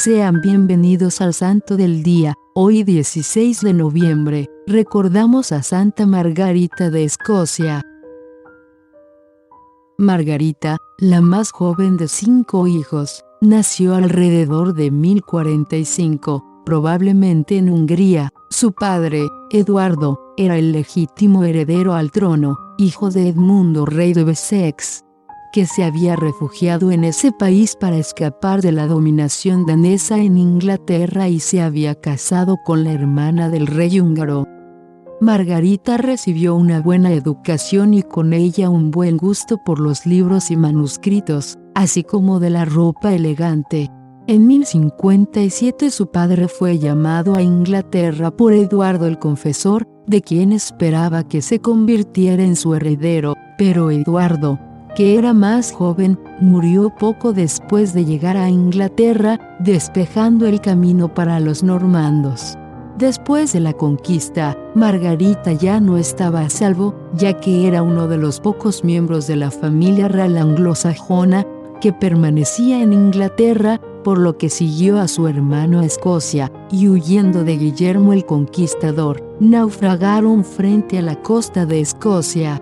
Sean bienvenidos al Santo del Día. Hoy 16 de noviembre, recordamos a Santa Margarita de Escocia. Margarita, la más joven de 5 hijos, nació alrededor de 1045, probablemente en Hungría. Su padre, Eduardo, era el legítimo heredero al trono, hijo de Edmundo, rey de Wessex, que se había refugiado en ese país para escapar de la dominación danesa en Inglaterra y se había casado con la hermana del rey húngaro. Margarita recibió una buena educación y con ella un buen gusto por los libros y manuscritos, así como de la ropa elegante. En 1057 su padre fue llamado a Inglaterra por Eduardo el Confesor, de quien esperaba que se convirtiera en su heredero, pero Eduardo, que era más joven, murió poco después de llegar a Inglaterra, despejando el camino para los normandos. Después de la conquista, Margarita ya no estaba a salvo, ya que era uno de los pocos miembros de la familia real anglosajona que permanecía en Inglaterra, por lo que siguió a su hermano a Escocia, y huyendo de Guillermo el Conquistador, naufragaron frente a la costa de Escocia.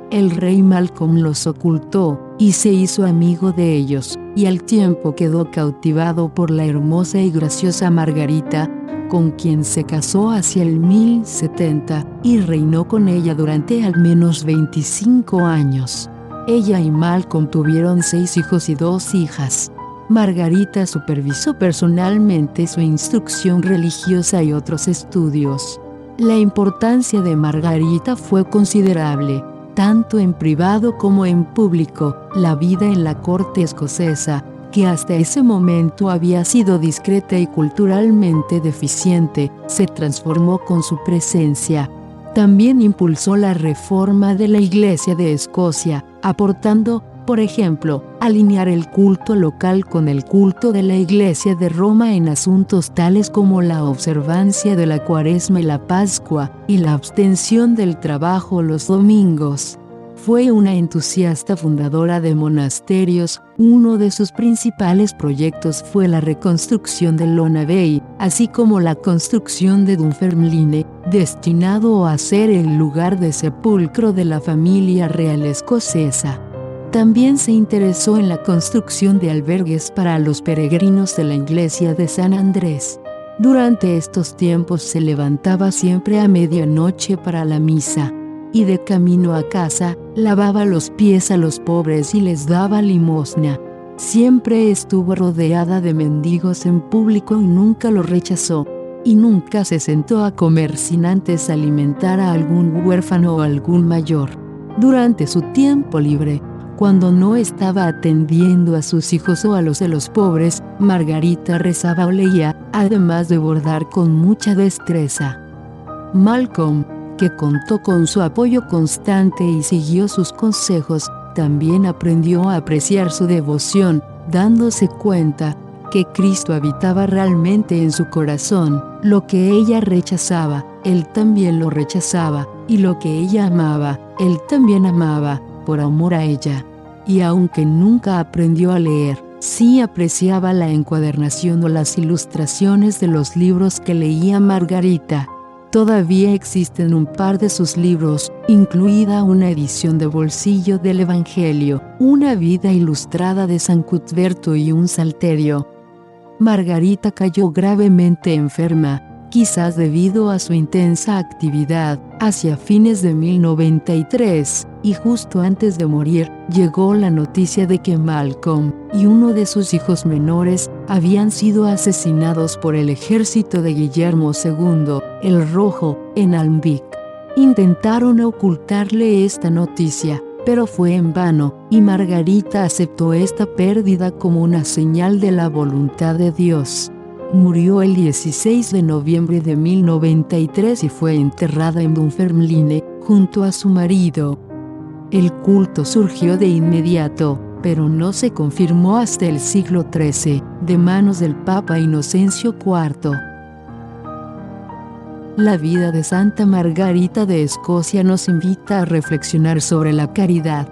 El rey Malcolm los ocultó y se hizo amigo de ellos, y al tiempo quedó cautivado por la hermosa y graciosa Margarita, con quien se casó hacia el 1070 y reinó con ella durante al menos 25 años. Ella y Malcolm tuvieron 6 hijos y 2 hijas. Margarita supervisó personalmente su instrucción religiosa y otros estudios. La importancia de Margarita fue considerable, tanto en privado como en público. La vida en la corte escocesa, que hasta ese momento había sido discreta y culturalmente deficiente, se transformó con su presencia. También impulsó la reforma de la Iglesia de Escocia, aportando, por ejemplo, alinear el culto local con el culto de la Iglesia de Roma en asuntos tales como la observancia de la Cuaresma y la Pascua, y la abstención del trabajo los domingos. Fue una entusiasta fundadora de monasterios. Uno de sus principales proyectos fue la reconstrucción de Lona Bay, así como la construcción de Dunfermline, destinado a ser el lugar de sepulcro de la familia real escocesa. También se interesó en la construcción de albergues para los peregrinos de la iglesia de San Andrés. Durante estos tiempos se levantaba siempre a medianoche para la misa, y de camino a casa, lavaba los pies a los pobres y les daba limosna. Siempre estuvo rodeada de mendigos en público y nunca los rechazó, y nunca se sentó a comer sin antes alimentar a algún huérfano o algún mayor. Durante su tiempo libre, cuando no estaba atendiendo a sus hijos o a los de los pobres, Margarita rezaba o leía, además de bordar con mucha destreza. Malcolm, que contó con su apoyo constante y siguió sus consejos, también aprendió a apreciar su devoción, dándose cuenta que Cristo habitaba realmente en su corazón. Lo que ella rechazaba, él también lo rechazaba, y lo que ella amaba, él también amaba, por amor a ella. Y aunque nunca aprendió a leer, sí apreciaba la encuadernación o las ilustraciones de los libros que leía Margarita. Todavía existen un par de sus libros, incluida una edición de bolsillo del Evangelio, una vida ilustrada de San Cuthberto y un salterio. Margarita cayó gravemente enferma, quizás debido a su intensa actividad, hacia fines de 1093, y justo antes de morir, llegó la noticia de que Malcolm y uno de sus hijos menores habían sido asesinados por el ejército de Guillermo II, el Rojo, en Alnwick. Intentaron ocultarle esta noticia, pero fue en vano, y Margarita aceptó esta pérdida como una señal de la voluntad de Dios. Murió el 16 de noviembre de 1093 y fue enterrada en Dunfermline, junto a su marido. El culto surgió de inmediato, pero no se confirmó hasta el siglo XIII, de manos del Papa Inocencio IV. La vida de Santa Margarita de Escocia nos invita a reflexionar sobre la caridad.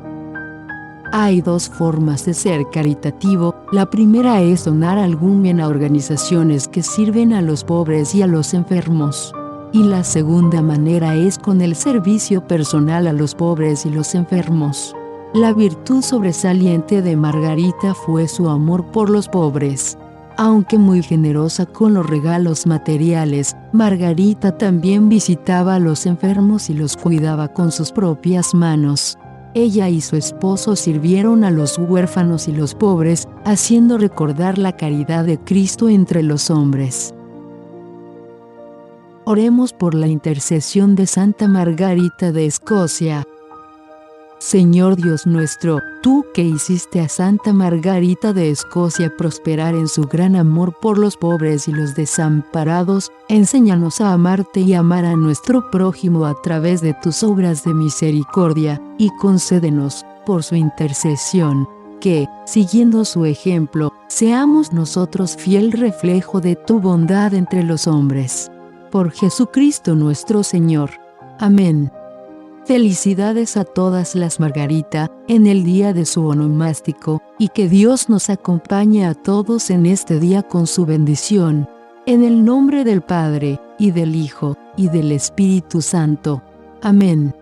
Hay dos formas de ser caritativo. La primera es donar algún bien a organizaciones que sirven a los pobres y a los enfermos. Y la segunda manera es con el servicio personal a los pobres y los enfermos. La virtud sobresaliente de Margarita fue su amor por los pobres. Aunque muy generosa con los regalos materiales, Margarita también visitaba a los enfermos y los cuidaba con sus propias manos. Ella y su esposo sirvieron a los huérfanos y los pobres, haciendo recordar la caridad de Cristo entre los hombres. Oremos por la intercesión de Santa Margarita de Escocia. Señor Dios nuestro, tú que hiciste a Santa Margarita de Escocia prosperar en su gran amor por los pobres y los desamparados, enséñanos a amarte y amar a nuestro prójimo a través de tus obras de misericordia, y concédenos, por su intercesión, que, siguiendo su ejemplo, seamos nosotros fiel reflejo de tu bondad entre los hombres. Por Jesucristo nuestro Señor. Amén. Felicidades a todas las Margarita en el día de su onomástico, y que Dios nos acompañe a todos en este día con su bendición. En el nombre del Padre, y del Hijo, y del Espíritu Santo. Amén.